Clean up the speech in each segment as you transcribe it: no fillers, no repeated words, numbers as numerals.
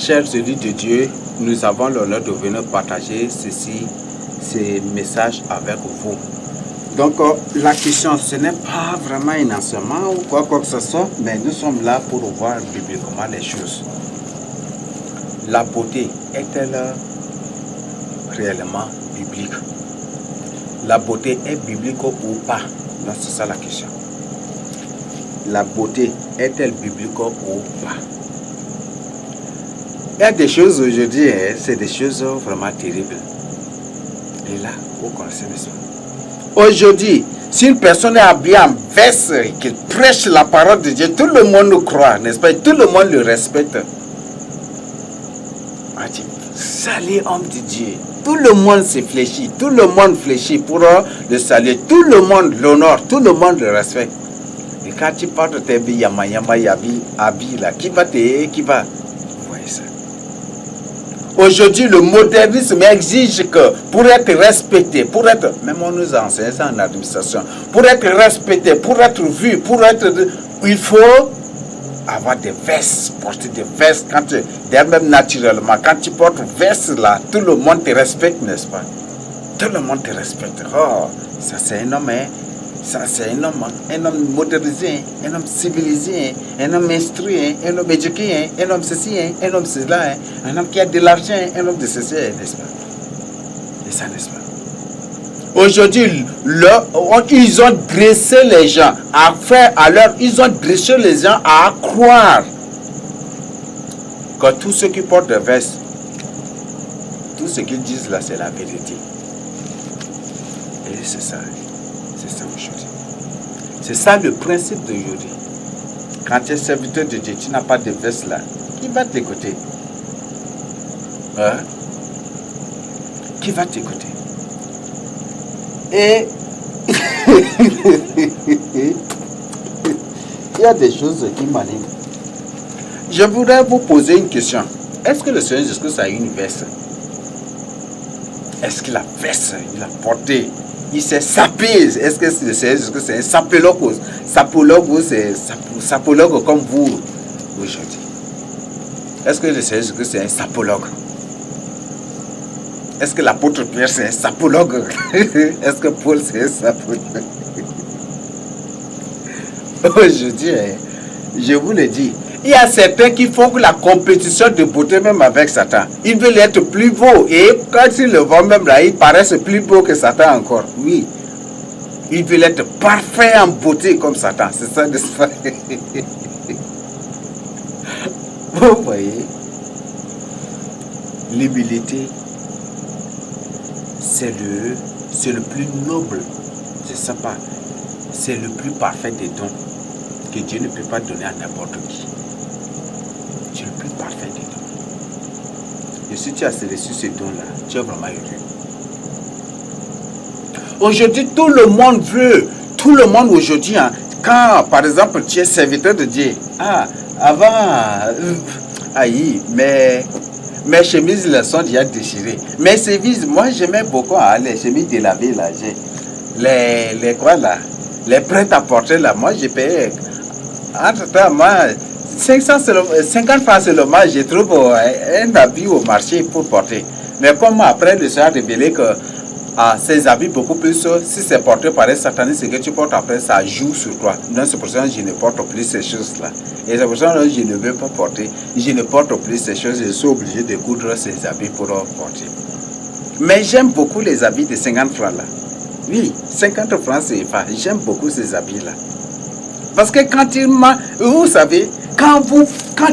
Chers élus de Dieu, nous avons l'honneur de venir partager ces messages avec vous. Donc, la question, ce n'est pas vraiment un enseignement ou quoi que ce soit, mais nous sommes là pour voir bibliquement les choses. La beauté est-elle réellement biblique? La beauté est biblique ou pas? Non, c'est ça la question. La beauté est-elle biblique ou pas? Il y a des choses aujourd'hui, c'est des choses vraiment terribles. Et là, vous connaissez, n'est-ce pas? Aujourd'hui, si une personne est habillée en veste, qu'il prêche la parole de Dieu, tout le monde le croit, n'est-ce pas? Tout le monde le respecte. Salut homme de Dieu. Tout le monde se fléchit, tout le monde fléchit pour le saluer, tout le monde l'honore, tout le monde le respecte. Et quand tu parles de tes billes, yama habille là, qui va? Vous voyez ça? Aujourd'hui, le modernisme exige que pour être respecté, même on nous enseigne ça en administration, pour être respecté, pour être vu, il faut avoir des vestes, porter des vestes, même naturellement, quand tu portes veste là, tout le monde te respecte, n'est-ce pas? Tout le monde te respecte. Oh, ça c'est un homme, ça c'est un homme modernisé, un homme civilisé, un homme instruit, un homme éduqué, un homme ceci, un homme cela, un homme qui a de l'argent, un homme de ceci, n'est-ce pas? Et ça, n'est-ce pas? Aujourd'hui, ils ont dressé les gens ils ont dressé les gens à croire que tous ceux qui portent des vestes, tout ce qu'ils disent là, c'est la vérité. Et c'est ça aujourd'hui. C'est ça le principe d'aujourd'hui. Quand tu es serviteur de Dieu, tu n'as pas de veste là, qui va t'écouter? Hein? Qui va t'écouter? Et il y a des choses qui m'animent. Je voudrais vous poser une question. Est-ce que le Seigneur Jésus-Christ a une veste? Est-ce qu'il a veste? Il a porté? Il s'est sapé? Est-ce que le Seigneur Jésus-Christ c'est un sapologue? Sapologue comme vous aujourd'hui. Est-ce que le Seigneur Jésus-Christ c'est un sapologue? Est-ce que l'apôtre Pierre c'est un sapologue? Est-ce que Paul c'est un sapologue? Aujourd'hui, je vous le dis, il y a certains qui font la compétition de beauté même avec Satan. Ils veulent être plus beaux et quand ils le voient même là, ils paraissent plus beaux que Satan encore. Oui, ils veulent être parfaits en beauté comme Satan. C'est ça, n'est-ce pas? Vous voyez, l'humilité, c'est le plus noble, je sais pas, c'est le plus parfait des dons que Dieu ne peut pas donner à n'importe qui. C'est le plus parfait des dons. Et si tu as reçu ce don-là, tu es vraiment heureux. Aujourd'hui, tout le monde aujourd'hui, hein, quand par exemple tu es serviteur de Dieu, mes chemises là sont déjà déchirées. Mes chemises, moi j'aimais beaucoup les chemises délavées là. Les prêts à porter là, moi j'ai payé. Entre-temps, moi, 50 francs seulement, je trouve un habit au marché pour porter. Mais comme après le Seigneur a révélé que ces habits beaucoup plus, si c'est porté par un sataniste, ce que tu portes après, ça joue sur toi. Donc c'est pour ça que je ne porte plus ces choses-là. Et c'est pour ça que je ne veux pas porter. Je ne porte plus ces choses, je suis obligé de coudre ces habits pour porter. Mais j'aime beaucoup les habits de 50 francs là. Oui, 50 francs c'est pas. J'aime beaucoup ces habits-là. Parce que vous savez, quand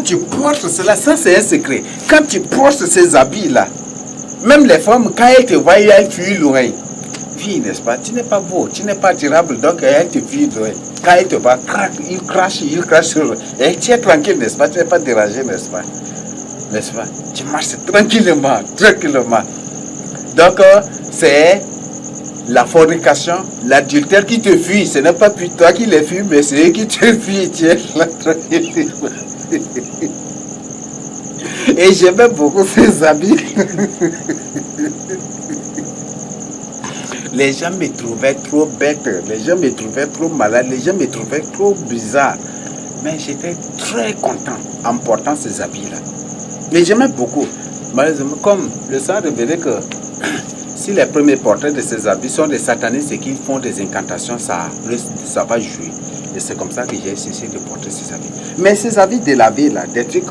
tu portes cela, ça c'est un secret. Quand tu portes ces habits-là, même les femmes, quand elles te voient, elles fuient loin. Oui, n'est-ce pas? Tu n'es pas beau, tu n'es pas durable, donc elles te fuient loin. Quand elles te voient, ils crachent sur. Et tu es tranquille, n'est-ce pas? Tu n'es pas dérangé, n'est-ce pas? N'est-ce pas? Tu marches tranquillement. Donc, c'est la fornication, l'adultère qui te fuit. Ce n'est pas toi qui les fuis, mais c'est eux qui te fuient. Tu es là tranquillement. Et j'aimais beaucoup ces habits. Les gens me trouvaient trop bête, les gens me trouvaient trop malade, les gens me trouvaient trop bizarre. Mais j'étais très content en portant ces habits-là. Mais j'aimais beaucoup. Malheureusement, comme le sang révélait que si les premiers portraits de ces habits sont des satanistes et qu'ils font des incantations, ça va jouer. Et c'est comme ça que j'ai cessé de porter ces habits. Mais ces habits délavés là, des trucs,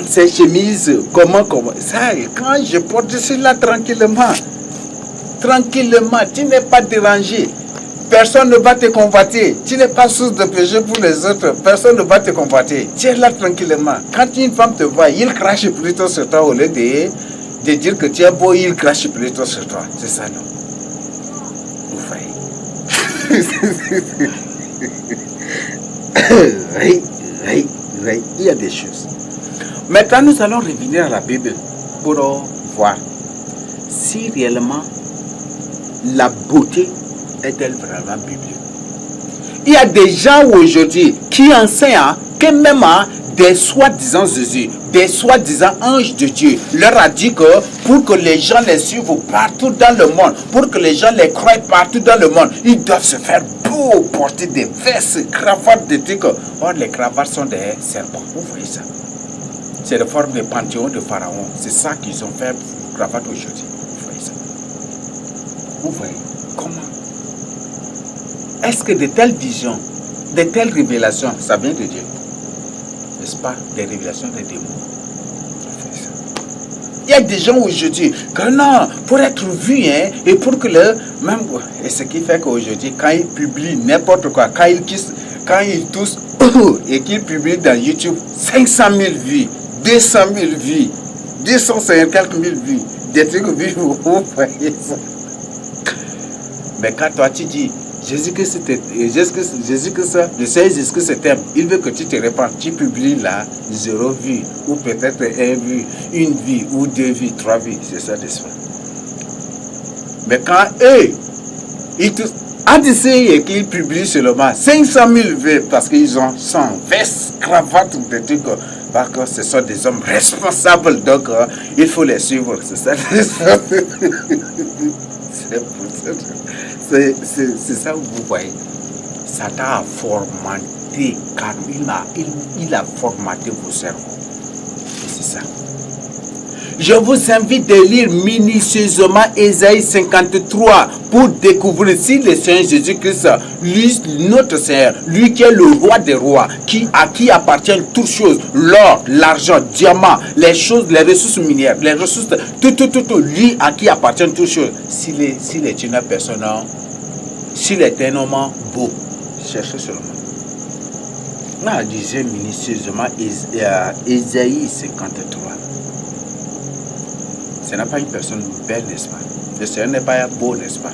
ces chemises, comment, ça, quand je porte cela tranquillement, tu n'es pas dérangé. Personne ne va te convoiter. Tu n'es pas source de péché pour les autres. Personne ne va te convoiter. Tu es là tranquillement. Quand une femme te voit, il crache plutôt sur toi au lieu de dire que tu es beau, il crache plutôt sur toi. C'est ça, non? Vous voyez. Oui, il y a des choses. Maintenant, nous allons revenir à la Bible pour voir si réellement la beauté est-elle vraiment biblique. Il y a des gens aujourd'hui qui enseignent que même des soi-disant Jésus, des soi-disant anges de Dieu, leur a dit que pour que les gens les suivent partout dans le monde, pour que les gens les croient partout dans le monde, ils doivent se faire beau, porter des vestes, cravates, des trucs. Or, les cravates sont des serpents. Vous voyez ça? C'est la forme des panthéons de Pharaon. C'est ça qu'ils ont fait pour cravates aujourd'hui. Vous voyez ça? Vous voyez comment? Est-ce que de telles visions, de telles révélations, ça vient de Dieu? N'est-ce pas? Des révélations des démons. Il y a des gens aujourd'hui que non, pour être vu, hein, et pour que le même. Et ce qui fait qu'aujourd'hui, quand ils publient n'importe quoi, quand ils toussent et qu'ils publient dans YouTube 500 000 vues, 200 000 vues, 250 000 vues, des trucs vus, vous voyez ça. Mais quand toi tu dis Jésus-Christ, le Seigneur Jésus-Christ t'aime, il veut que tu te répandes, tu publies là 0 vue, ou peut-être 1 vue, 1 vue, ou 2 vues, 3 vues, c'est ça l'histoire. Mais quand eux, ils tous, et qu'ils publient seulement 500 000 vues parce qu'ils ont sans veste, cravate, des trucs, parce que ce sont des hommes responsables, donc il faut les suivre, c'est ça l'histoire. C'est ça que vous voyez. Satan a formaté, car il a formaté vos cerveaux. Et c'est ça. Je vous invite de lire minutieusement Ésaïe 53 pour découvrir si le Seigneur Jésus-Christ, lui, notre Seigneur, lui qui est le roi des rois, à qui appartiennent toutes choses, l'or, l'argent, diamant, les choses, les ressources minières, les ressources, tout, lui à qui appartiennent toutes choses. S'il est une personne, s'il est un homme beau, cherchez seulement. Là, disait minutieusement Ésaïe 53. Ce n'est pas une personne belle, n'est-ce pas? Le Seigneur n'est pas beau, n'est-ce pas?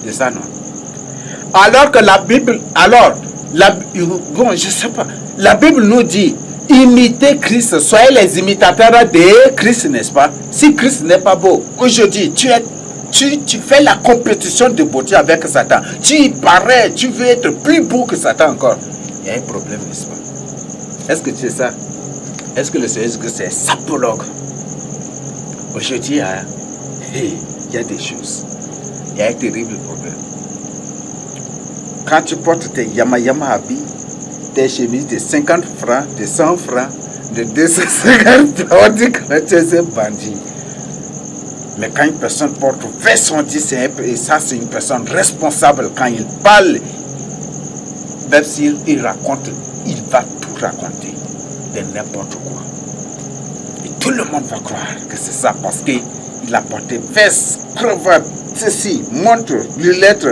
C'est ça, non? Alors que la Bible, bon, je ne sais pas. La Bible nous dit, imitez Christ, soyez les imitateurs de Christ, n'est-ce pas? Si Christ n'est pas beau, aujourd'hui, tu fais la compétition de beauté avec Satan. Tu y parais, tu veux être plus beau que Satan encore. Il y a un problème, n'est-ce pas? Est-ce que tu sais ça? Est-ce que le Seigneur dit que c'est sapologue? Aujourd'hui, il y a des choses. Il y a un terrible problème. Quand tu portes tes Yama habits, tes chemises de 50 francs, de 100 francs, de 250 francs, on dit que tu es un bandit. Mais quand une personne porte vers son dit, et ça c'est une personne responsable, quand il parle, même s'il raconte, il va tout raconter de n'importe quoi. Et tout le monde va croire que c'est ça parce qu'il a porté veste, cravate, ceci, montre, lunettes,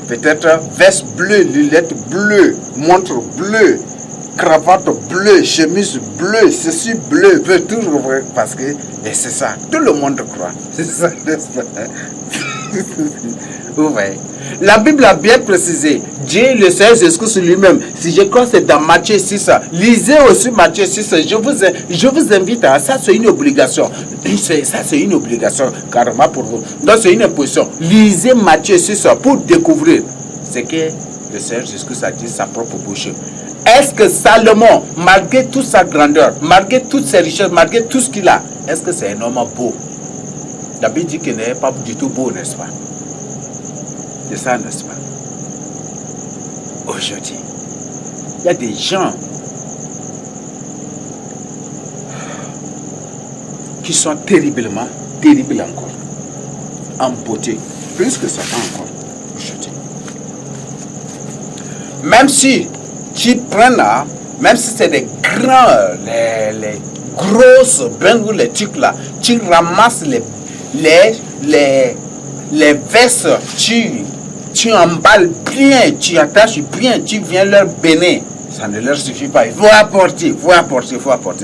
peut-être veste bleue, lunettes bleues, montre bleue, cravate bleue, chemise bleue, ceci bleu, veut tout rouvrir parce que c'est ça, tout le monde croit. C'est ça, n'est-ce pas? Vous voyez. La Bible a bien précisé, Dieu le Seigneur Jésus-Christ lui-même, si je crois que c'est dans Matthieu 6, lisez aussi Matthieu 6, je vous invite à ça, c'est une obligation. Ça c'est une obligation carrément pour vous. Donc c'est une imposition. Lisez Matthieu 6 pour découvrir ce que le Seigneur Jésus-Christ a dit de sa propre bouche. Est-ce que Salomon, malgré toute sa grandeur, malgré toutes ses richesses, malgré tout ce qu'il a, est-ce que c'est un homme beau? La Bible dit qu'il n'est pas du tout beau, n'est-ce pas? C'est ça, n'est-ce pas? Aujourd'hui, il y a des gens, qui sont terriblement, terribles encore. En beauté, plus que Satan encore aujourd'hui. Même si tu prends là, même si c'est des grands, les grosses bains ou les trucs là, tu ramasses les vestes, tu emballes bien, tu attaches bien, tu viens leur bénir. Ça ne leur suffit pas. Il faut apporter,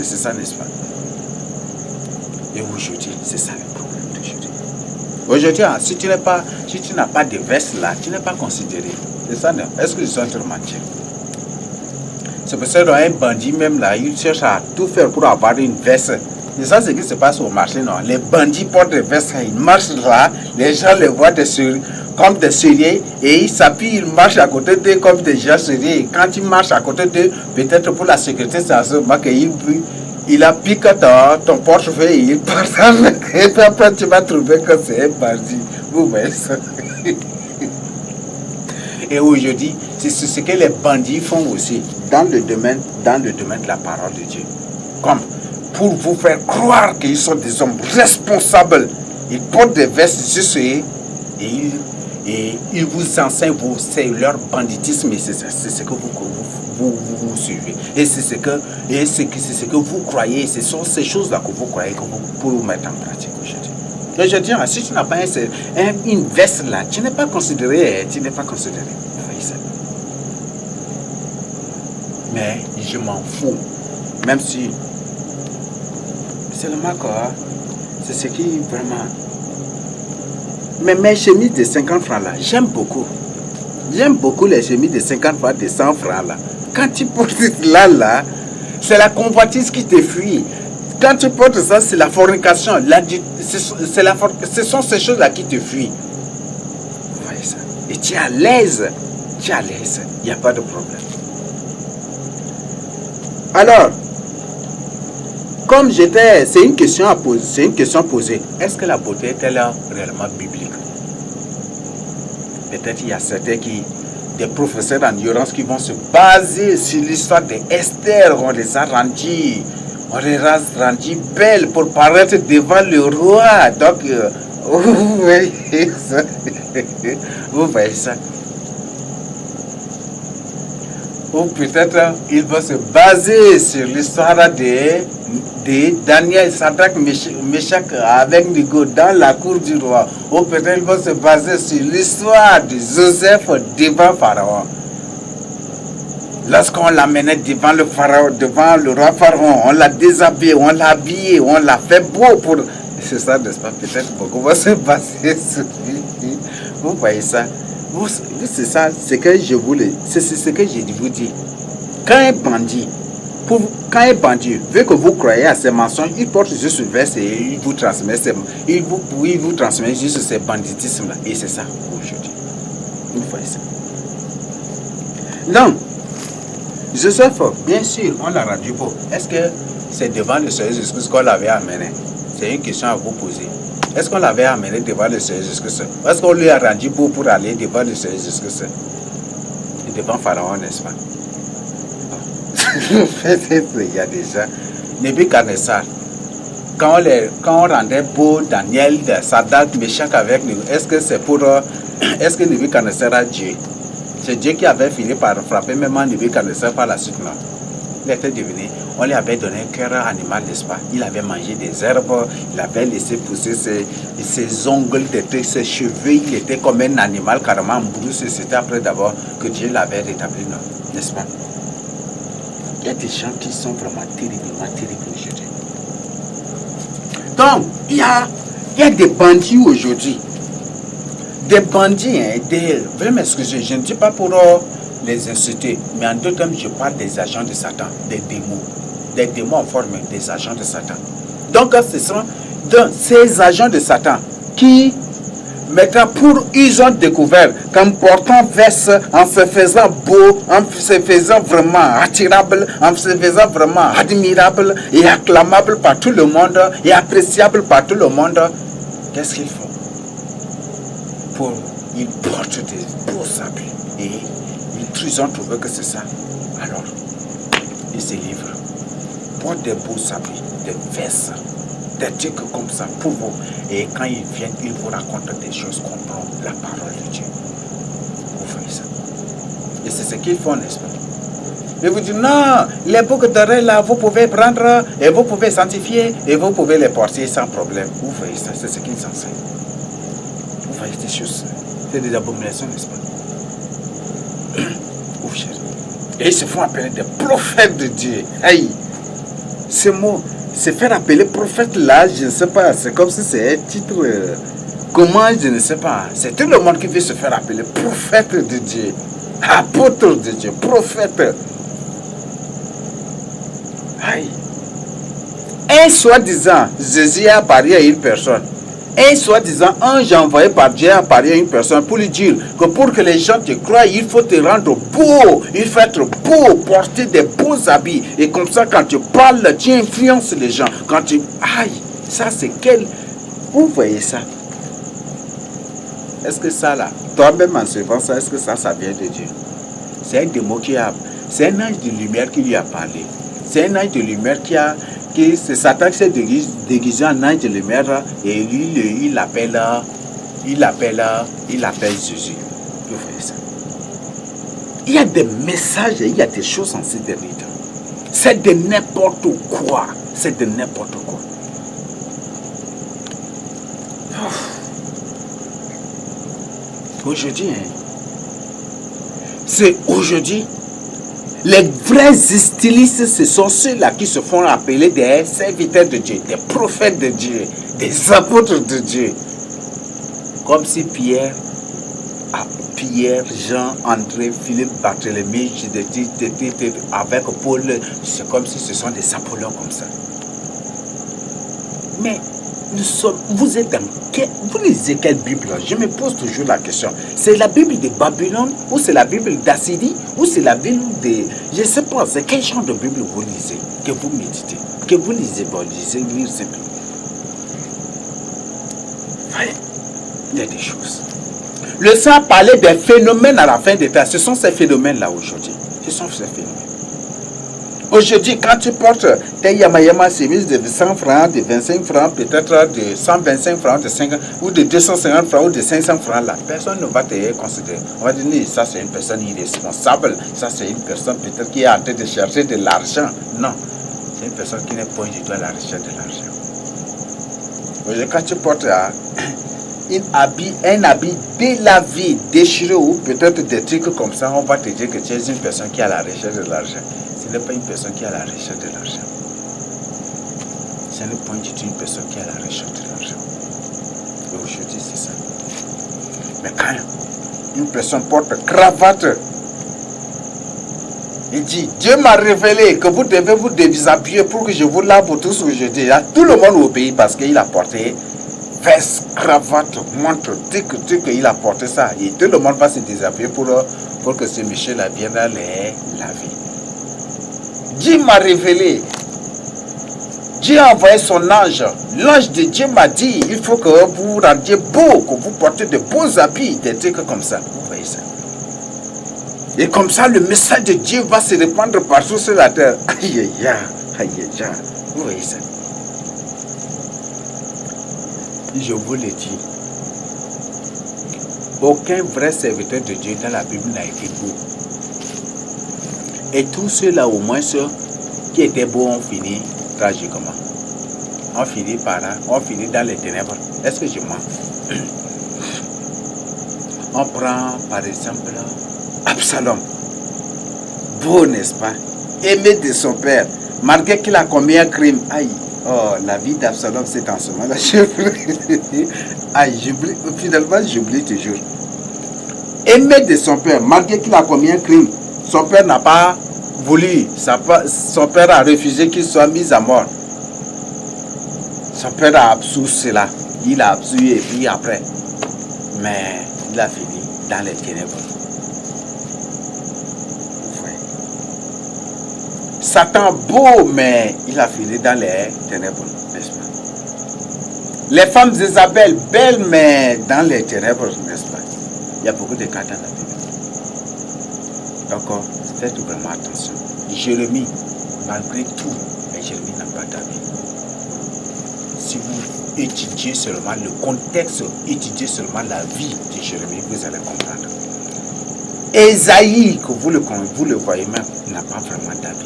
c'est ça, n'est-ce pas? Et aujourd'hui, c'est ça le problème d'aujourd'hui. Aujourd'hui, si tu n'as pas de veste là, tu n'es pas considéré. C'est ça, non? Est-ce que je suis en train de mentir? C'est pour ça qu'un bandit même là, il cherche à tout faire pour avoir une veste. Et ça, c'est ce qui se passe au marché, non? Les bandits portent des vestes, ils marchent là, les gens les voient comme des souliers et ils s'appuient, ils marchent à côté d'eux comme des gens souliers. Et quand ils marchent à côté d'eux, peut-être pour la sécurité, c'est à ce moment qu'il a piqué ton portefeuille et il part avec. Et puis après, tu vas trouver que c'est un bandit. Vous voyez ça? Et aujourd'hui, c'est ce que les bandits font aussi dans le domaine de la parole de Dieu. Comme pour vous faire croire qu'ils sont des hommes responsables. Ils portent des vestes juste et ils vous enseignent, c'est leur banditisme et c'est ce que vous suivez. Et c'est ce que vous croyez, ce sont ces choses-là que vous croyez que vous pouvez mettre en pratique aujourd'hui. Aujourd'hui, si tu n'as pas une veste là, tu n'es pas considéré, Mais je m'en fous, même si c'est le macor, c'est ce qui vraiment. Mais mes chemises de 50 francs là, j'aime beaucoup. J'aime beaucoup les chemises de 50 francs, de 100 francs là. Quand tu portes là, c'est la convoitise qui te fuit. Quand tu portes ça, c'est la fornication. Ce sont ces choses-là qui te fuient. Vous voyez ça? Et tu es à l'aise. Il n'y a pas de problème. Alors, comme c'est une question à poser, c'est une question posée. Est-ce que la beauté est-elle réellement biblique? Peut-être il y a certains des professeurs en ignorance qui vont se baser sur l'histoire d'Esther. On les a rendues belles pour paraître devant le roi. Donc, vous voyez ça? Vous voyez ça? Ou peut-être il va se baser sur l'histoire de Daniel, Sadrach, Meshach avec Nigo dans la cour du roi. Ou peut-être il va se baser sur l'histoire de Joseph devant Pharaon. Lorsqu'on l'amenait devant le roi Pharaon, on l'a déshabillé, on l'a habillé, on l'a fait beau pour... C'est ça, n'est-ce pas? Peut-être beaucoup va se baser sur lui. Vous voyez ça? C'est ça, c'est ce que je vous dis. Quand un bandit veut que vous croyez à ces mensonges, il porte juste une veste et il vous transmet juste ces banditismes-là. Et c'est ça aujourd'hui. Vous voyez ça. Donc, Joseph, bien sûr, on l'a rendu beau. Est-ce que c'est devant le Seigneur Jésus-Christ qu'on l'avait amené? C'est une question à vous poser. Est-ce qu'on l'avait amené devant le Seigneur Jésus-Christ? Est-ce qu'on lui a rendu beau pour aller devant le Seigneur Jésus-Christ? Et devant Pharaon, n'est-ce pas? Il y a déjà Nebuchadnezzar. Quand on rendait beau Daniel, Sadrach, Meshach avec nous, est-ce que Nebuchadnezzar a Dieu? C'est Dieu qui avait fini par frapper même Nebuchadnezzar par la suite, non? Il était devenu, on lui avait donné un cœur animal, n'est-ce pas? Il avait mangé des herbes, il avait laissé pousser ses ongles, ses cheveux, il était comme un animal carrément en brousse. C'était après d'abord que Dieu l'avait rétabli, non? N'est-ce pas? Il y a des gens qui sont vraiment terriblement terribles aujourd'hui. Donc, il y a des bandits aujourd'hui. Des bandits, vraiment excusez, je ne dis pas pour les insulter, mais en d'autres termes, je parle des agents de Satan, des démons. Des démons en forme des agents de Satan. Donc, ce sont ces agents de Satan qui, maintenant, ils ont découvert qu'en portant veste, en se faisant beau, en se faisant vraiment attirable, en se faisant vraiment admirable et acclamable par tout le monde et appréciable par tout le monde, qu'est-ce qu'ils font? Ils portent des beaux habits et ils ont trouvé que c'est ça. Alors, ils se livrent. Portent des beaux habits, des vestes, des trucs comme ça pour vous. Et quand ils viennent, ils vous racontent des choses contre la parole de Dieu. Vous voyez ça. Et c'est ce qu'ils font, n'est-ce pas? Et vous dites, non, les boucles d'oreilles là, vous pouvez prendre et vous pouvez sanctifier et vous pouvez les porter sans problème. Vous voyez ça, c'est ce qu'ils enseignent. Vous voyez ces choses, c'est des abominations, n'est-ce pas? Et ils se font appeler des prophètes de Dieu. Aïe, ce mot, se faire appeler prophète là, je ne sais pas, c'est comme si c'est un titre. Comment, je ne sais pas. C'est tout le monde qui veut se faire appeler prophète de Dieu, apôtre de Dieu, prophète. Aïe. Un soi-disant, Jésus a apparu à une personne. Un soi-disant ange envoyé par Dieu a apparu à une personne pour lui dire que pour que les gens te croient, il faut te rendre beau, il faut être beau, porter des beaux habits. Et comme ça, quand tu parles, tu influences les gens. Quand tu... Aïe, ça c'est quel... Vous voyez ça? Est-ce que ça là, toi-même en suivant ça, est-ce que ça vient de Dieu? C'est un démon qui a... C'est un ange de lumière qui lui a parlé. C'est un ange de lumière c'est Satan qui s'est déguisé en ange de lumière et lui, il appelle Jésus. Vous voyez ça? Il y a des messages, il y a des choses en ces derniers temps. C'est de n'importe quoi. C'est de n'importe quoi. Aujourd'hui, c'est aujourd'hui. Les vrais stylistes, ce sont ceux-là qui se font appeler des serviteurs de Dieu, des prophètes de Dieu, des apôtres de Dieu. Comme si Pierre, Jean, André, Philippe, Barthélemy, avec Paul, c'est comme si ce sont des Apollons comme ça. Mais vous êtes dans vous lisez quelle Bible? Je me pose toujours la question. C'est la Bible de Babylone ou c'est la Bible d'Assyrie ou c'est la Bible de... Je ne sais pas, c'est quel genre de Bible vous lisez, que vous méditez, que vous lisez, vous lisez, lire simplement. Il y a des choses. Le sang parlait des phénomènes à la fin des temps. Ce sont ces phénomènes-là aujourd'hui. Ce sont ces phénomènes. Aujourd'hui, quand tu portes tes Yamayama Semis de 100 francs, de 25 francs, peut-être de 125 francs, de 50, ou de 250 francs, ou de 500 francs, là, personne ne va te considérer. On va dire, ça c'est une personne irresponsable, ça c'est une personne peut-être qui est en train de chercher de l'argent. Non, c'est une personne qui n'est pas du tout à la recherche de l'argent. Aujourd'hui, quand tu portes un habit délavé, déchiré, ou peut-être des trucs comme ça, on va te dire que tu es une personne qui est à la recherche de l'argent. Ce n'est pas une personne qui est à la recherche de l'argent. Ce n'est pas du tout une personne qui est à la recherche de l'argent. Et aujourd'hui, c'est ça. Mais quand une personne porte cravate, il dit, Dieu m'a révélé que vous devez vous déshabiller pour que je vous lave tous aujourd'hui. Tout le monde obéit parce qu'il a porté veste, cravate, montre, il a porté ça. Et tout le monde va se déshabiller pour que ce monsieur-là vienne les laver. Dieu m'a révélé. Dieu a envoyé son ange. L'ange de Dieu m'a dit, il faut que vous rendiez beau, que vous portez de beaux habits, des trucs comme ça. Vous voyez ça? Et comme ça, le message de Dieu va se répandre partout sur la terre. Aïe, aïe, aïe, aïe. Vous voyez ça? Je vous le dis. Aucun vrai serviteur de Dieu dans la Bible n'a été beau. Et tous ceux-là, au moins ceux qui étaient beaux, ont fini tragiquement. On finit par là, on finit dans les ténèbres. Est-ce que je mens? On prend par exemple Absalom. Beau, n'est-ce pas? Aimé de son père. Malgré qu'il a commis un crime. Aïe. Oh, la vie d'Absalom, c'est en ce moment-là. Aïe, j'oublie. Finalement, j'oublie toujours. Aimé de son père, malgré qu'il a commis un crime. Son père n'a pas voulu. Son père a refusé qu'il soit mis à mort. Son père a absous cela. Il a absous et puis après. Mais il a fini dans les ténèbres. Satan beau, mais il a fini dans les ténèbres, n'est-ce pas? Les femmes d'Isabelle, belles, mais dans les ténèbres, n'est-ce pas? Il y a beaucoup de cas dans la Bible. Donc, faites vraiment attention. Jérémie, malgré tout, mais Jérémie n'a pas d'avis. si vous étudiez seulement le contexte, étudiez seulement la vie de Jérémie, vous allez comprendre. Ésaïe, que vous le voyez même, n'a pas vraiment d'habit.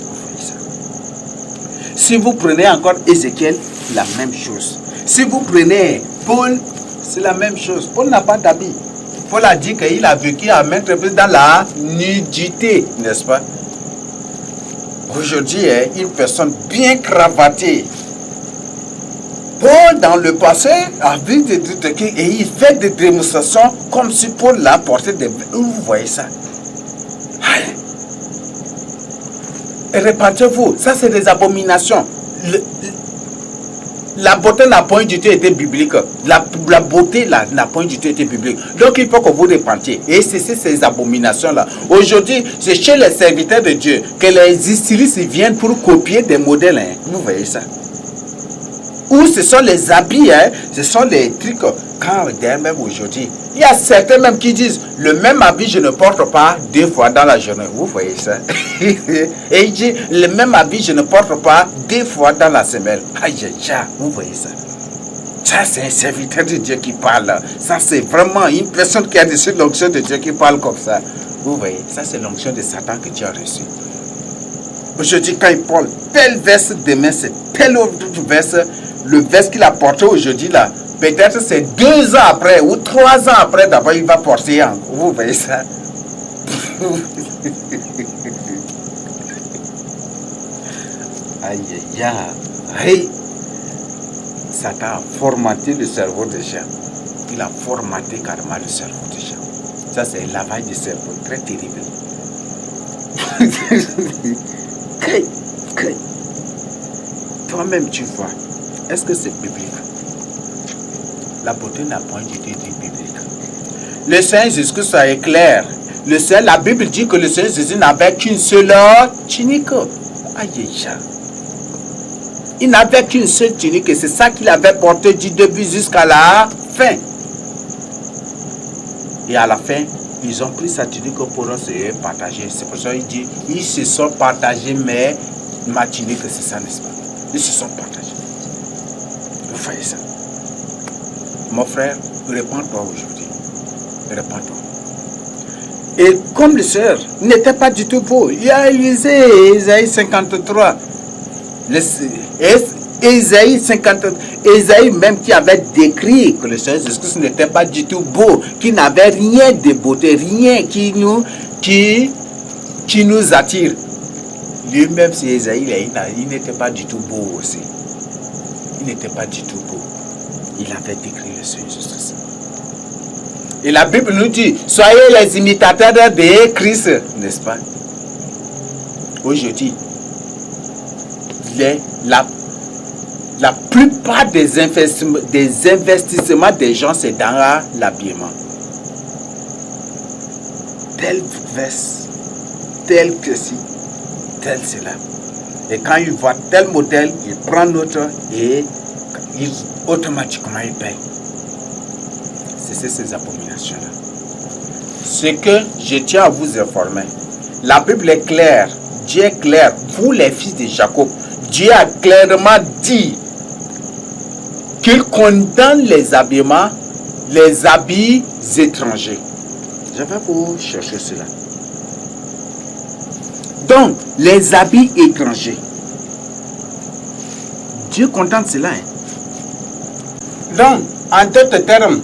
Vous voyez ça. Si vous prenez encore Ézéchiel, la même chose. Si vous prenez Paul, c'est la même chose. Paul n'a pas d'habit. Paul a dit qu'il a vécu à maintes reprises dans la nudité, n'est-ce pas? Aujourd'hui, une personne bien cravatée. Paul, dans le passé, a vu des trucs et il fait des démonstrations comme si Paul l'a porté des... Vous voyez ça? Et répétez-vous, ça c'est des abominations. La beauté n'a point du tout été biblique. La beauté là n'a point du tout été biblique. Donc il faut que vous répentiez. Et c'est ces abominations-là. Aujourd'hui, c'est chez les serviteurs de Dieu que les stylistes viennent pour copier des modèles. Hein. Vous voyez ça? Ou ce sont les habits, hein, ce sont les trucs. Quand même aujourd'hui, il y a certains même qui disent le même habit je ne porte pas 2 fois dans la journée. Vous voyez ça? Et il dit le même habit je ne porte pas 2 fois dans la semaine. Aïe aïe aïe, vous voyez ça? Ça c'est un serviteur de Dieu qui parle. Ça c'est vraiment une personne qui a reçu l'onction de Dieu qui parle comme ça. Vous voyez, ça c'est l'onction de Satan que tu as reçu. Aujourd'hui quand il parle tel verset, demain c'est tel autre verset. Le verset qu'il a porté aujourd'hui là, peut-être c'est 2 ans après ou 3 ans après d'abord il va porter un. Vous voyez ça? Aïe aïe aïe. Satan a formaté le cerveau des gens. Il a formaté carrément le cerveau des gens. Ça c'est un lavage de cerveau très terrible. Toi-même tu vois. Est-ce que c'est biblique? La beauté n'a point du tout été biblique. Le Seigneur Jésus-Christ est clair. La Bible dit que le Seigneur Jésus n'avait qu'une seule tunique. Aïe aïe. Il n'avait qu'une seule tunique et c'est ça qu'il avait porté du début jusqu'à la fin. Et à la fin, ils ont pris sa tunique pour se partager. C'est pour ça qu'il dit, ils se sont partagés, mais ma tunique, c'est ça, n'est-ce pas? Ils se sont partagés. Vous voyez ça? Mon frère, répands-toi aujourd'hui. Répands-toi. Et comme le Seigneur n'était pas du tout beau, il a lisé Ésaïe 53. Ésaïe 53. Ésaïe même qui avait décrit que le Seigneur Jésus-Christ n'était pas du tout beau, qui n'avait rien de beauté, rien qui nous attire. Lui-même, c'est Ésaïe, il n'était pas du tout beau aussi. Il n'était pas du tout beau. Il avait décrit le Seigneur Jésus-Christ. Et la Bible nous dit, soyez les imitateurs de Christ, n'est-ce pas? Aujourd'hui, la plupart des investissements des gens, c'est dans l'habillement. Tel veste, tel que ci, tel cela. Et quand il voit tel modèle, il prend l'autre et automatiquement il paye. C'est ces abominations-là. Ce que je tiens à vous informer, la Bible est claire, Dieu est clair, vous les fils de Jacob, Dieu a clairement dit qu'il condamne les habillements, les habits étrangers. Je vais vous chercher cela. Donc, les habits étrangers. Dieu condamne cela. Hein? Donc, en d'autres termes,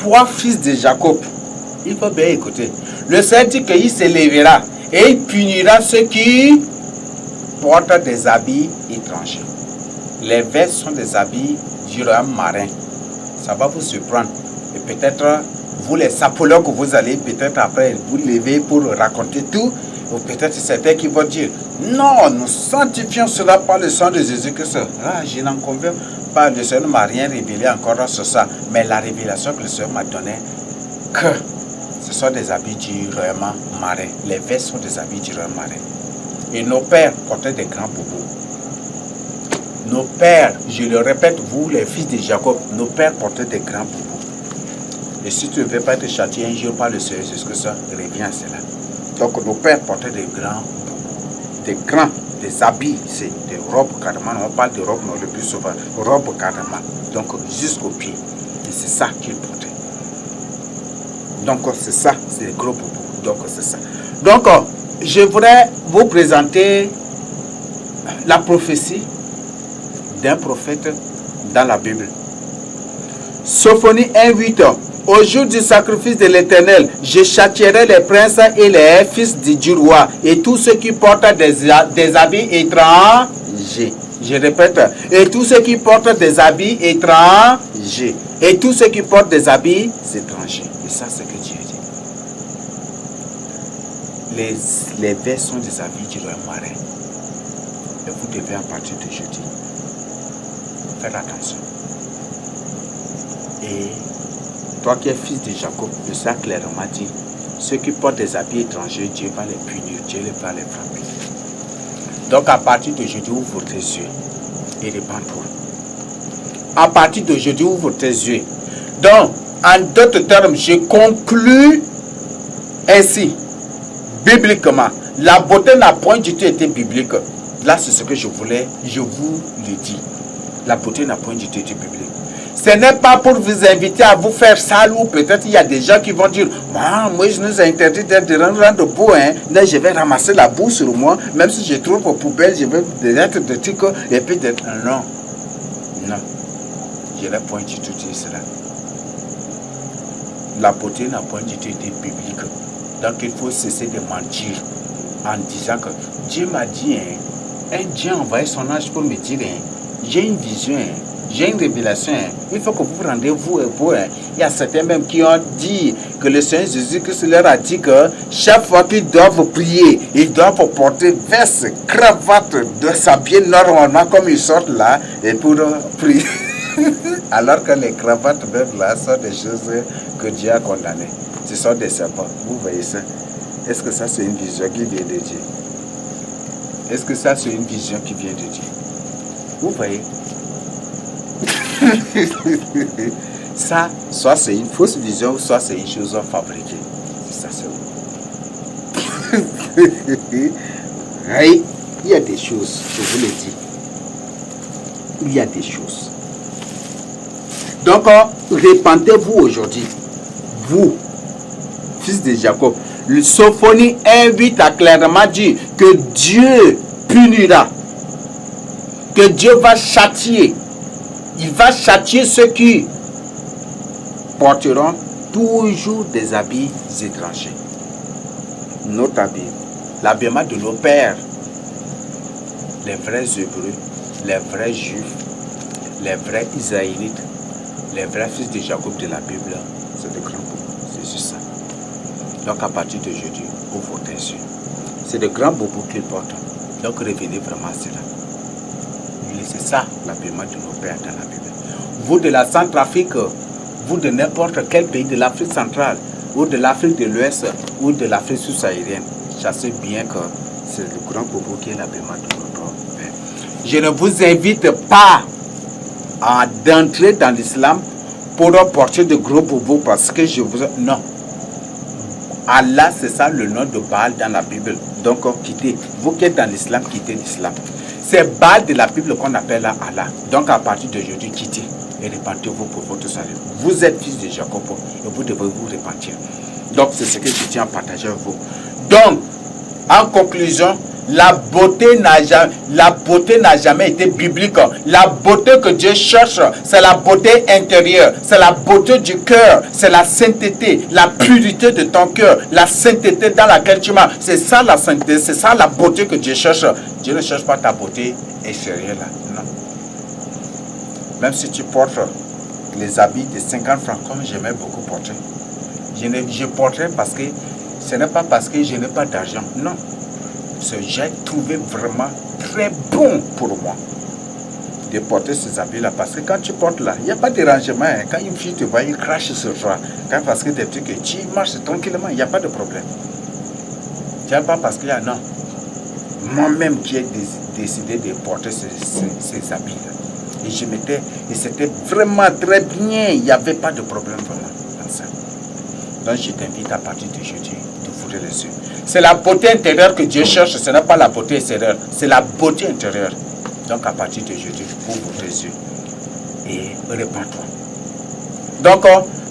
toi, fils de Jacob, il faut bien écouter. Le Seigneur dit qu'il se lèvera et il punira ceux qui portent des habits étrangers. Les vestes sont des habits du royaume marin. Ça va vous surprendre. Et peut-être, vous les sapologues, vous allez peut-être après vous lever pour raconter tout. Ou peut-être certains qui vont dire, non, nous sanctifions cela par le sang de Jésus-Christ. Ah, je n'en conviens pas. Le Seigneur ne m'a rien révélé encore sur ça. Mais la révélation que le Seigneur m'a donnée, que ce sont des habits du royaume marin. Les vestes sont des habits du royaume marin. Et nos pères portaient des grands boubous. Nos pères, je le répète, vous les fils de Jacob, nos pères portaient des grands boubous. Et si tu ne veux pas être châtié un jour par le Seigneur Jésus-Christ, reviens à cela. Donc nos pères portaient des grands boubous. Des grands des habits, c'est des robes carrément. On parle de robes le plus souvent, robes carrément. Donc jusqu'aux pieds. Et c'est ça qu'il portait. Donc c'est ça, c'est le gros boubou. Donc c'est ça. Donc je voudrais vous présenter la prophétie d'un prophète dans la Bible. Sophonie 1:8. Au jour du sacrifice de l'Éternel, je châtierai les princes et les fils du roi et tous ceux qui portent des habits étrangers. Je répète, et tous ceux qui portent des habits étrangers. Et tous ceux qui portent des habits étrangers. Et ça, c'est ce que Dieu dit. Les vers sont des habits du roi marin. Et vous devez, à partir de jeudi, faire attention. Et toi qui es fils de Jacob, le sac clairement dit, ceux qui portent des habits étrangers, Dieu va les punir, Dieu va les frapper. Donc à partir de jeudi, ouvre tes yeux et répands-toi. À partir de jeudi, ouvre tes yeux. Donc, en d'autres termes, je conclus ainsi, bibliquement. La beauté n'a point du tout été biblique. Là, c'est ce que je vous le dis. La beauté n'a point du tout été biblique. Ce n'est pas pour vous inviter à vous faire sale ou peut-être il y a des gens qui vont dire moi je nous ai interdit d'être rendre beau, hein. Là, je vais ramasser la boue sur moi, même si je trouve aux poubelles, je vais être de trucs et puis d'être. Non. Je n'ai point du tout dit cela. La beauté n'a point du tout été biblique. Donc il faut cesser de mentir en disant que Dieu m'a dit, un Dieu a envoyé son ange pour me dire, j'ai une vision, j'ai une révélation. Il faut que vous vous rendez vous et vous. Il y a certains même qui ont dit que le Seigneur Jésus-Christ leur a dit que chaque fois qu'ils doivent prier, ils doivent porter veste, cravate, de s'habiller normalement comme ils sortent là et pour prier. Alors que les cravates même là sont des choses que Dieu a condamnées. Ce sont des serpents. Vous voyez ça? Est-ce que ça c'est une vision qui vient de Dieu? Est-ce que ça c'est une vision qui vient de Dieu? Vous voyez? Ça, soit c'est une fausse vision, soit c'est une chose fabriquée. C'est ça, c'est oui, il y a des choses, je vous le dis. Il y a des choses. Donc, répentez-vous aujourd'hui. Vous, fils de Jacob. Le Sophonie 1:8 a clairement dit que Dieu punira. Que Dieu va châtier. Il va châtier ceux qui porteront toujours des habits étrangers. Notre habit, l'habillement de nos pères, les vrais Hébreux, les vrais Juifs, les vrais Israélites, les vrais fils de Jacob de la Bible, c'est de grands bobos, c'est juste ça. Donc à partir de jeudi, ouvre tes yeux. C'est de grands bobos qu'ils portent. Donc revenez vraiment à cela. C'est ça l'habillement de nos pères dans la Bible. Vous de la Centrafrique, vous de n'importe quel pays de l'Afrique centrale, ou de l'Afrique de l'Ouest, ou de l'Afrique sous-saharienne, sachez bien que c'est le grand bobo qui est l'habillement de notre père. Je ne vous invite pas d'entrer dans l'islam pour porter de gros bobos parce que je vous... Non. Allah, c'est ça le nom de Baal dans la Bible. Donc, quittez. Vous qui êtes dans l'islam, quittez l'islam. C'est Baal de la Bible qu'on appelle Allah. Donc, à partir d'aujourd'hui, quittez et répentez-vous pour votre salut. Vous êtes fils de Jacob et vous devez vous repentir. Donc, c'est ce que je tiens à partager avec vous. Donc, en conclusion, la beauté n'a jamais été biblique. La beauté que Dieu cherche, c'est la beauté intérieure, c'est la beauté du cœur, c'est la sainteté, la pureté de ton cœur, la sainteté dans laquelle tu marches. C'est ça la sainteté, c'est ça la beauté que Dieu cherche. Dieu ne cherche pas ta beauté extérieure là, non. Même si tu portes les habits de 50 francs comme j'aimais beaucoup porter, je porterai parce que ce n'est pas parce que je n'ai pas d'argent, non. J'ai trouvé vraiment très bon pour moi de porter ces habits-là. Parce que quand tu portes là, il n'y a pas de dérangement. Hein. Quand une fille te voit, il crache sur toi. Quand parce que des trucs, tu marches tranquillement, il n'y a pas de problème. Tu n'as pas parce qu'il y a non. Moi-même qui ai décidé de porter ces habits-là. Et c'était vraiment très bien. Il n'y avait pas de problème vraiment dans ça. Donc je t'invite à partir de jeudi de ouvrir les yeux. C'est la beauté intérieure que Dieu cherche, ce n'est pas la beauté extérieure, c'est la beauté intérieure. Donc à partir d'aujourd'hui, ouvre tes yeux et répands-toi. Donc,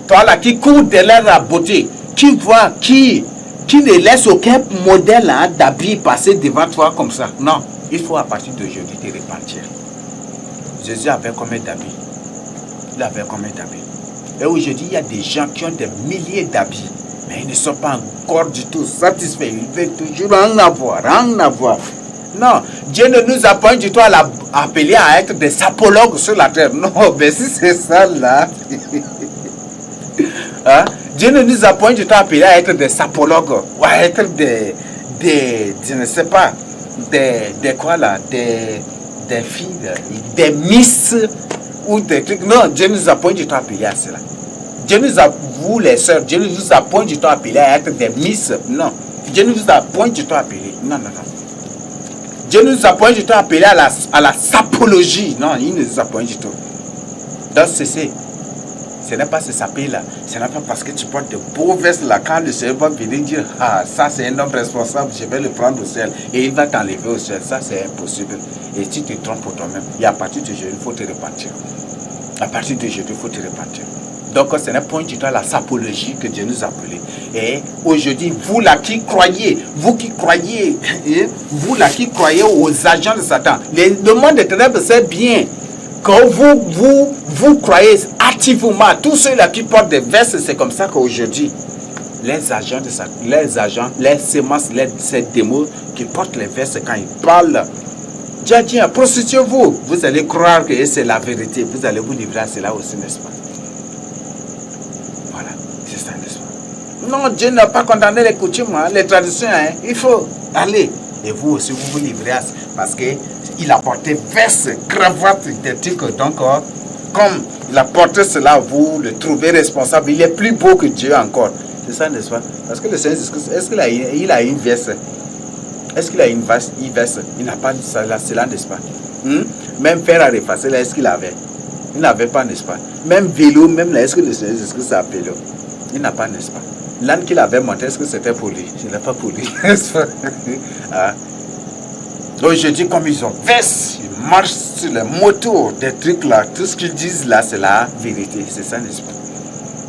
toi là qui court derrière la beauté, qui voit, qui ne laisse aucun modèle d'habit passer devant toi comme ça. Non, il faut à partir d'aujourd'hui te repentir. Jésus avait combien d'habits? Il avait combien d'habits? Et aujourd'hui, il y a des gens qui ont des milliers d'habits, mais ils ne sont pas encore du tout satisfaits. Ils veulent toujours en avoir, en avoir. Non, Dieu ne nous a pas du tout appelé à être des sapologues sur la terre. Non, mais si c'est ça là. Hein? Dieu ne nous a pas du tout appelé à être des sapologues, ou à être je ne sais pas, des quoi là, des filles, des miss ou des trucs. Non, Dieu ne nous a pas du tout appelé à cela. Dieu nous a, vous les sœurs, Dieu ne nous a point du tout appelé à être des miss. Non, Dieu ne nous a point du tout appelé. Non, non, non. Dieu ne nous a point du tout appelé à la sapologie. Non, il ne nous a point du tout. Donc, ce n'est pas ce sapé-là. Ce n'est pas parce que tu portes de beaux vestes là, quand le Seigneur va venir dire, ah, ça c'est un homme responsable, je vais le prendre au ciel. Et il va t'enlever au ciel. Ça c'est impossible. Et si tu te trompes pour toi-même, et à partir d'aujourd'hui, il faut te repentir. À partir d'aujourd'hui, il faut te repentir. Donc, ce n'est point du tout la sapologie que Dieu nous a appelé. Et aujourd'hui, vous là qui croyez, vous qui croyez aux agents de Satan, le monde des ténèbres sait bien que vous croyez activement, tous ceux-là qui portent des vestes, c'est comme ça qu'aujourd'hui, les agents de Satan, les sémences, ces démons qui portent les vestes quand ils parlent, Dieu dit, prostituez-vous, vous allez croire que c'est la vérité, vous allez vous livrer à cela aussi, n'est-ce pas? Non, Dieu n'a pas condamné les coutumes, hein, les traditions. Hein. Il faut aller. Et vous aussi, vous vous livrez à ça. Parce qu'il a porté veste, cravate, des trucs. Donc, comme il a porté cela, vous le trouvez responsable. Il est plus beau que Dieu encore. C'est ça, n'est-ce pas? Parce que le Seigneur, est-ce qu'il a une veste? Est-ce qu'il a une veste? Il n'a pas cela, n'est-ce pas? Même fer à repasser, là, est-ce qu'il avait? Il n'avait pas, n'est-ce pas? Même vélo, même là, est-ce que le Seigneur, est-ce que c'est un vélo? Il n'a pas, n'est-ce pas? L'âne qu'il avait monté, est-ce que c'était pour lui? Ce n'est pas pour lui. Ah. Donc je dis comme ils ont veste, ils marchent sur les motos, des trucs là, tout ce qu'ils disent là, c'est la vérité. C'est ça, n'est-ce pas?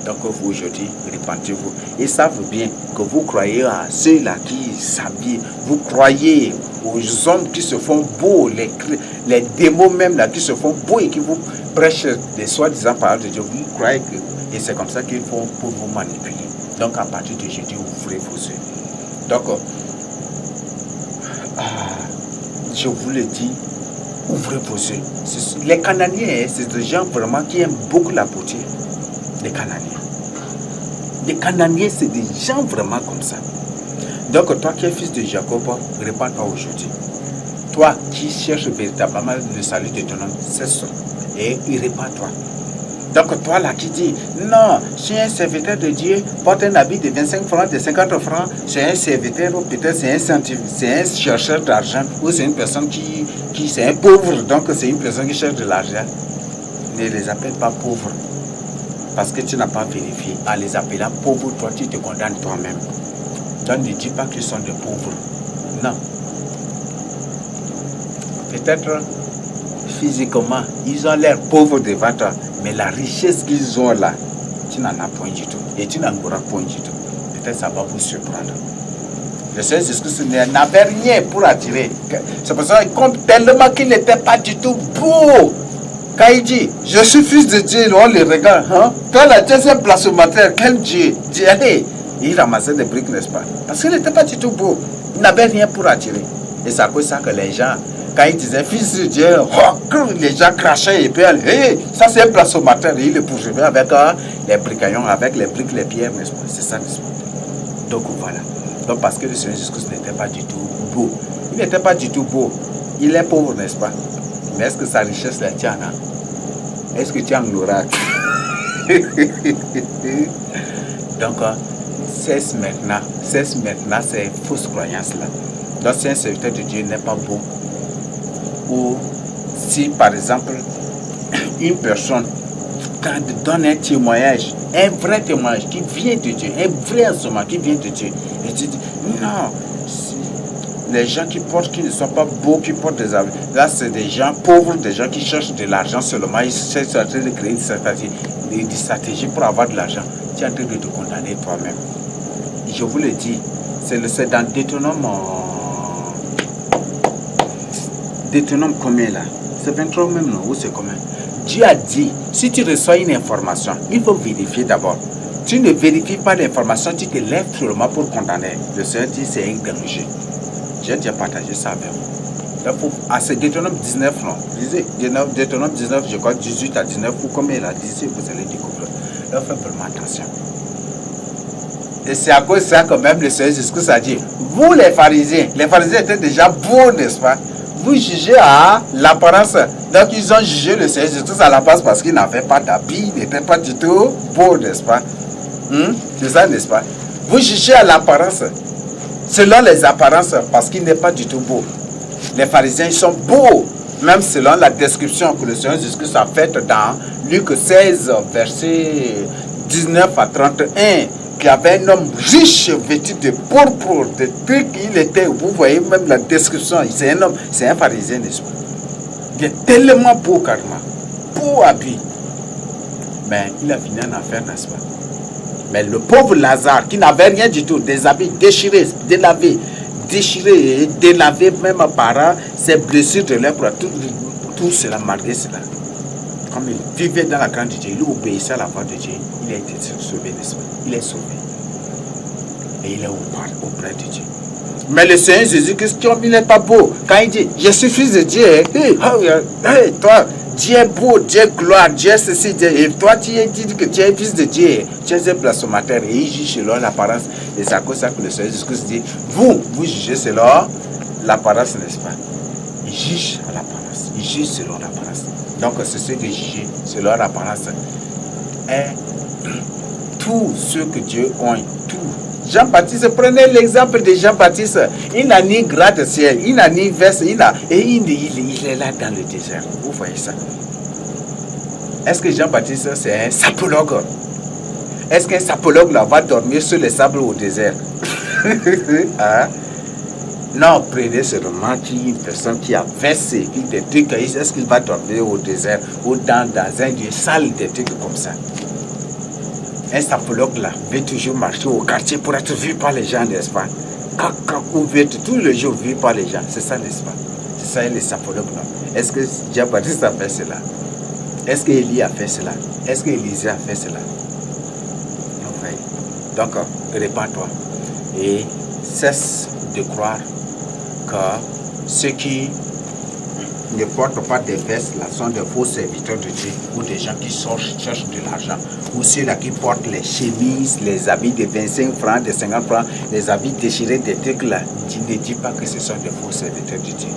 Donc vous aujourd'hui, repentez-vous. Ils savent bien que vous croyez à ceux-là qui s'habillent, vous croyez aux hommes qui se font beaux, les démons même là qui se font beaux et qui vous prêchent des soi-disant paroles de Dieu. Vous croyez que, et c'est comme ça qu'ils font pour vous manipuler. Donc à partir de jeudi, ouvrez vos yeux. Donc, je vous le dis, ouvrez vos yeux. Les Cananiens, c'est des gens vraiment qui aiment beaucoup la beauté. Les Cananiens. Les Cananiens, c'est des gens vraiment comme ça. Donc toi qui es fils de Jacob, répands-toi aujourd'hui. Toi qui cherches véritablement le salut de ton homme, cesse et répands-toi. Donc toi là qui dis, non, je suis un serviteur de Dieu, porte un habit de 25 francs, de 50 francs, c'est un serviteur ou peut-être c'est un chercheur d'argent ou c'est une personne qui c'est un pauvre, donc c'est une personne qui cherche de l'argent. Ne les appelle pas pauvres parce que tu n'as pas vérifié. En les appelant pauvres, toi tu te condamnes toi-même. Donc ne dis pas qu'ils sont des pauvres. Non. Peut-être physiquement, ils ont l'air pauvres devant toi. Mais la richesse qu'ils ont là, tu n'en as point du tout. Et tu n'en auras point du tout. Peut-être ça va vous surprendre. Le Seigneur Jésus-Christ n'avait rien pour attirer. C'est pour ça qu'il compte tellement qu'il n'était pas du tout beau. Quand il dit, je suis fils de Dieu, on le regarde. Hein? Toi là, tu es un blasphémateur. Quel Dieu? Dieu, allez. Il ramassait des briques, n'est-ce pas? Parce qu'il n'était pas du tout beau. Il n'avait rien pour attirer. Et c'est à cause de ça que les gens, quand ils disaient fils de Dieu, les gens crachaient et puis hey, ça c'est un blasphémateur. Et ils le poursuivaient avec les bricaillons, avec les briques, les pierres, n'est-ce pas? C'est ça, n'est-ce pas? Donc voilà. Donc parce que le Seigneur Jésus-Christ n'était pas du tout beau. Il n'était pas du tout beau. Il est pauvre, n'est-ce pas? Mais est-ce que sa richesse là, tu en as? Est-ce que tu en auras? Donc, cesse maintenant ces fausses croyances là. Donc si un serviteur de Dieu n'est pas beau, ou si par exemple une personne donne un témoignage, un vrai témoignage qui vient de Dieu, un vrai enseignement qui vient de Dieu, et dis, non. Les gens qui portent, qui ne sont pas beaux, qui portent des habits. Là, c'est des gens pauvres, des gens qui cherchent de l'argent seulement. Ils cherchent en train de créer des stratégies pour avoir de l'argent. Tu es en train de te condamner toi-même. Je vous le dis, c'est dans Deutéronome combien là? C'est 23 même, non? Ou c'est combien? Dieu a dit, si tu reçois une information, il faut vérifier d'abord. Tu ne vérifies pas l'information, tu te lèves seulement pour condamner. Le Seigneur dit, c'est un danger. J'ai déjà partagé ça avec vous. C'est Deutéronome 19, non? Lisez, Deutéronome 19, je crois 18 à 19, ou combien il a dit, vous allez découvrir. Là, faites vraiment attention. Et c'est à cause de ça que même le Seigneur Jésus a dit, vous les pharisiens étaient déjà beaux, n'est-ce pas? Vous jugez à l'apparence. Donc ils ont jugé le Seigneur Jésus à l'apparence parce qu'il n'avait pas d'habit, il n'était pas du tout beau, n'est-ce pas? C'est ça, n'est-ce pas? Vous jugez à l'apparence. Selon les apparences, parce qu'il n'est pas du tout beau. Les pharisiens, ils sont beaux, même selon la description que le Seigneur Jésus a faite dans Luc 16, verset 19 à 31, qu'il y avait un homme riche, vêtu de pourpre, de trucs, il était, vous voyez même la description, c'est un homme, c'est un pharisien, n'est-ce pas? Il est tellement beau, carrément, beau habit. Mais il a fini en enfer, n'est-ce pas? Mais le pauvre Lazare, qui n'avait rien du tout, des habits déchirés, délavés, même par ses blessures de lèpre, tout cela, malgré cela. Comme il vivait dans la grande de Dieu, il obéissait à la voix de Dieu, il a été sauvé, n'est-ce pas? Il est sauvé. Et il est auprès de Dieu. Mais le Seigneur Jésus-Christ, il n'est pas beau. Quand il dit, je suis fils de Dieu, hey, toi, Dieu est beau, Dieu est gloire, Dieu est ceci, Dieu. Et toi, tu dis que tu es fils de Dieu, tu es un blasphémateur. Et il juge selon l'apparence. Et c'est à cause de ça que le Seigneur Jésus-Christ dit, vous jugez selon l'apparence, n'est-ce pas? Il juge à l'apparence. Il juge selon l'apparence. Donc, c'est ce que juger selon l'apparence. Et tout ce que Dieu oint, tout. Jean-Baptiste, prenez l'exemple de Jean-Baptiste. Il n'a ni gratte-ciel, il n'a ni veste, il est là dans le désert. Vous voyez ça? Est-ce que Jean-Baptiste, c'est un sapologue? Est-ce qu'un sapologue là, va dormir sur les sables au désert? Hein? Non, prenez seulement une personne qui a versé des trucs. Est-ce qu'il va dormir au désert ou dans un lieu sale, des trucs comme ça? Un sapologue là veut toujours marcher au quartier pour être vu par les gens, n'est-ce pas? Ou veut tous les jours vu par les gens, c'est ça, n'est-ce pas? C'est ça les sapologues là. Est-ce que Jean-Baptiste a fait cela? Est-ce qu'Élie a fait cela? Est-ce qu'Élisée a fait cela? Donc, répands-toi et cesse de croire que ceux qui ne portent pas des vestes là sont des faux serviteurs de Dieu ou des gens qui cherchent de l'argent, ou ceux-là qui portent les chemises, les habits de 25 francs, de 50 francs, les habits déchirés, des trucs là. Ne dis pas que ce sont des faux serviteurs de Dieu.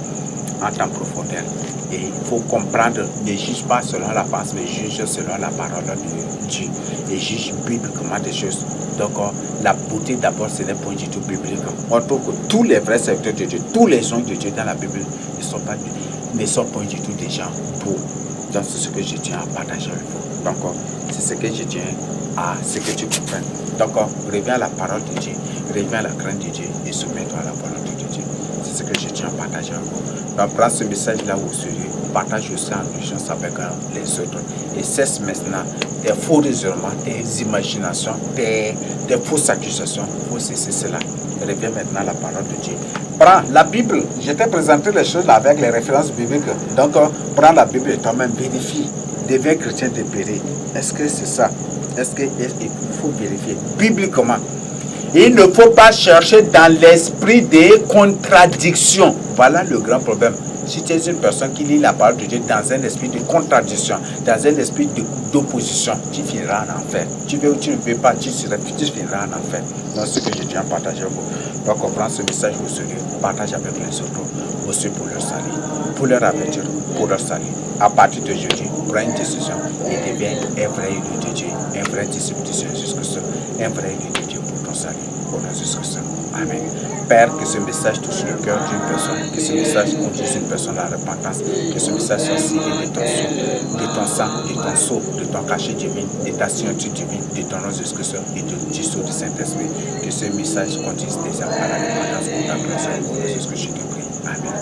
Entre en profondeur. Et il faut comprendre, ne juge pas selon la pensée, mais juge selon la parole de Dieu. Et juge bibliquement des choses. Donc, la beauté d'abord, ce n'est pas du tout biblique. On trouve que tous les vrais serviteurs de Dieu, tous les gens de Dieu dans la Bible ne sont pas du tout des gens beaux. Donc, c'est ce que je tiens à partager avec vous. Donc, c'est ce que je tiens à ce que tu comprennes. Donc, reviens à la parole de Dieu, reviens à la crainte de Dieu et soumets-toi à la volonté de Dieu. C'est ce que je tiens à partager avec vous. Donc, prends ce message-là au sérieux, partage aussi en urgence avec les autres. Et cesse maintenant des faux raisonnements, des imaginations, des fausses accusations. Il faut cesser cela. Reviens maintenant à la parole de Dieu. Prends la Bible. Je t'ai présenté les choses là avec les références bibliques. Donc, prends la Bible et toi-même vérifie. Deviens chrétien de périr. Est-ce que c'est ça? Est-ce qu'il faut vérifier bibliquement? Il ne faut pas chercher dans l'esprit des contradictions. Voilà le grand problème. Si tu es une personne qui lit la parole de Dieu dans un esprit de contradiction, dans un esprit d'opposition, tu finiras en enfer. Tu veux ou tu ne veux pas, tu finiras en enfer. Donc, ce que je tiens à partager avec vous. Donc, on prend ce message au sérieux, partage avec les autres, aussi pour leur salut, pour leur aventure, pour leur salut. À partir de jeudi, prends une décision et deviens un vrai élu de Dieu, un vrai disciple de Jésus-Christ, un vrai élu de Dieu pour ton salut, pour Jésus-Christ. Amen. Père, que ce message touche le cœur d'une personne, que ce message conduise une personne à la repentance, que ce message soit scellé de ton sang. de ton sang, de ton sceau, de ton cachet divin, de ta signature divine, de ton nom Jésus-Christ et du sceau du Saint-Esprit. Que ce message continue déjà par la dépendance pour ta grâce et pour Jésus-Christ, je te prie. Amen.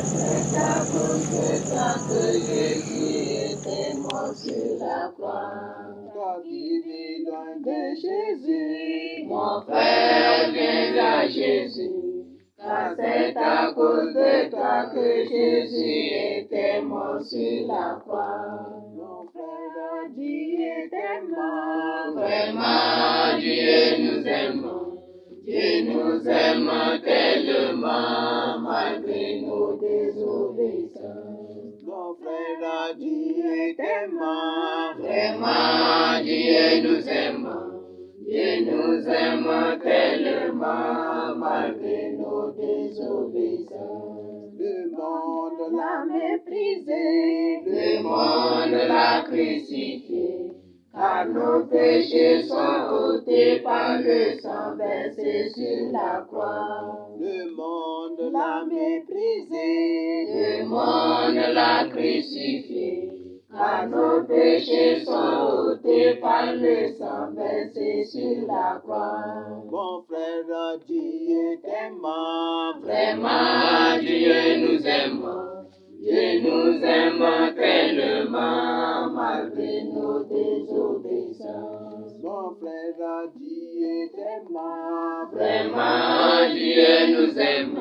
Toi qui vis loin de Jésus, mon frère, viens à Jésus. Car c'est à cause de toi que Jésus était mort sur la croix. Mon frère, Dieu t'aime, vraiment Dieu nous aime. Dieu nous aime tellement malgré nos désobéissances. Mon frère, Dieu t'aime, vraiment Dieu nous aime. Dieu nous aime tellement malgré nos désobéissances. Le monde l'a méprisé, le monde l'a crucifié, car nos péchés sont ôtés par le sang versé sur la croix. Le monde l'a méprisé, le monde l'a crucifié, car nos péchés sont ôtés par le sang versé sur la croix. Mon frère, Dieu t'aime, vraiment Dieu nous aime. Dieu nous aime tellement malgré nos désobéissances. Mon frère, Dieu t'aime, vraiment Dieu nous aime.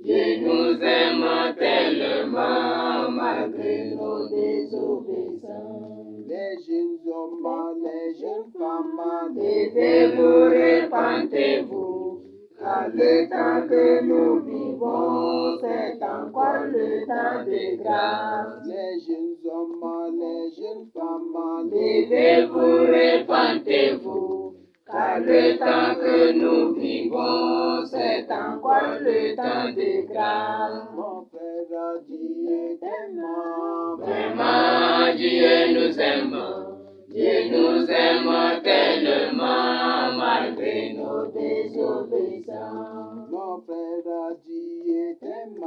Dieu nous aime tellement malgré nos désobéissances. Les jeunes hommes, les jeunes femmes, levez-vous, repentez-vous, car le temps que nous vivons, c'est encore le temps de grâce. Les jeunes hommes, les jeunes femmes, levez-vous, repentez-vous, car le temps que nous vivons, c'est encore le temps de grâce. Mon frère, Dieu t'aime, vraiment Dieu nous aime. Dieu nous aime tellement malgré nos désobéissances. Mon frère, Dieu t'aime,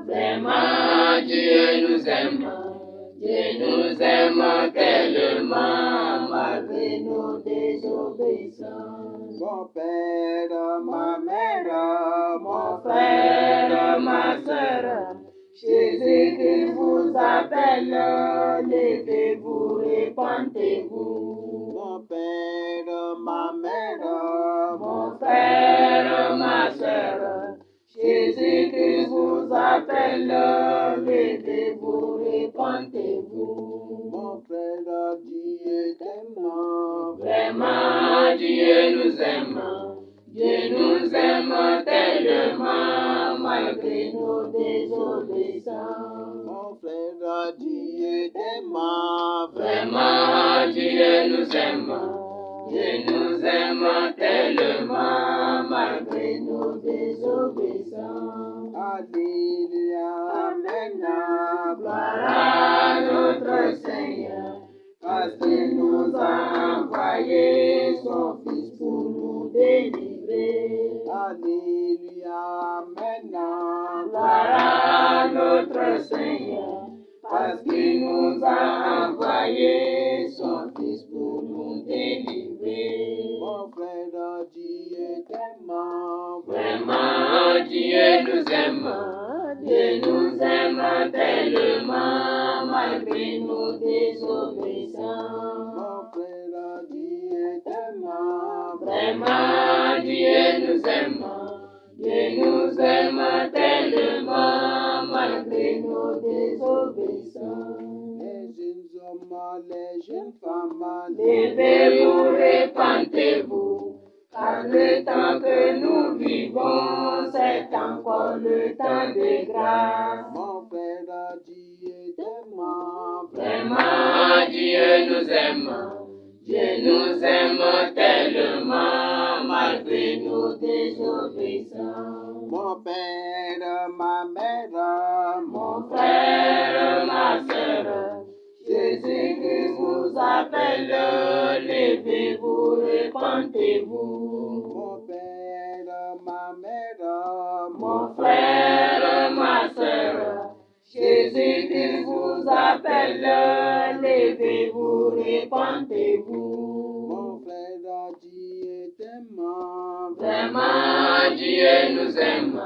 vraiment Dieu nous aime. Dieu nous aime tellement malgré nos désobéissances. Mon père, ma mère, mon frère, ma sœur, Jésus-Christ vous appelle, levez-vous, repentez-vous. Mon père, ma mère, mon frère, ma sœur, Jésus-Christ vous appelle, levez-vous, repentez-vous. Mon frère, Dieu t'aime, vraiment Dieu nous aime. Dieu nous aime tellement malgré nos désobéissances. Mon frère, Dieu t'aime, vraiment Dieu nous aime. Dieu nous aime tellement malgré nos désobéissances. Alléluia, Amen, gloire à notre Seigneur, parce qu'il nous a envoyé son Fils pour nous délivrer. Alléluia, Amen, gloire à notre Seigneur, parce qu'il nous a envoyé son Fils pour nous délivrer. Mon frère, Dieu t'aime, vraiment Dieu nous aime. Dieu nous aime tellement malgré nos désobéissances. Mon frère, Dieu t'aime, vraiment Dieu nous aime. Dieu nous aime tellement malgré nos désobéissances. Les jeunes hommes, les jeunes femmes, levez-vous, repentez-vous, car le temps que nous vivons, c'est encore le temps de grâce. Mon frère, Dieu t'aime, vraiment Dieu nous aime. Dieu nous aime tellement malgré nos désobéissances. Mon père, ma mère, mon frère, ma sœur, Jésus-Christ vous appelle, levez-vous, repentez-vous. Mon père, ma mère, mon frère, ma sœur, Jésus-Christ vous appelle, levez-vous. répentez-vous. Mon frère, Dieu t'aime. Vraiment, Dieu nous aime.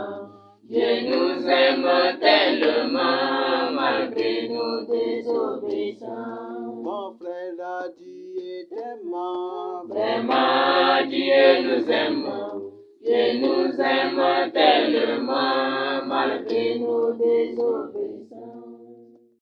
Dieu nous aime tellement, malgré nos désobéissances. Mon frère, Dieu t'aime. Vraiment, Dieu nous aime. Dieu nous aime tellement, malgré nos désobéissances.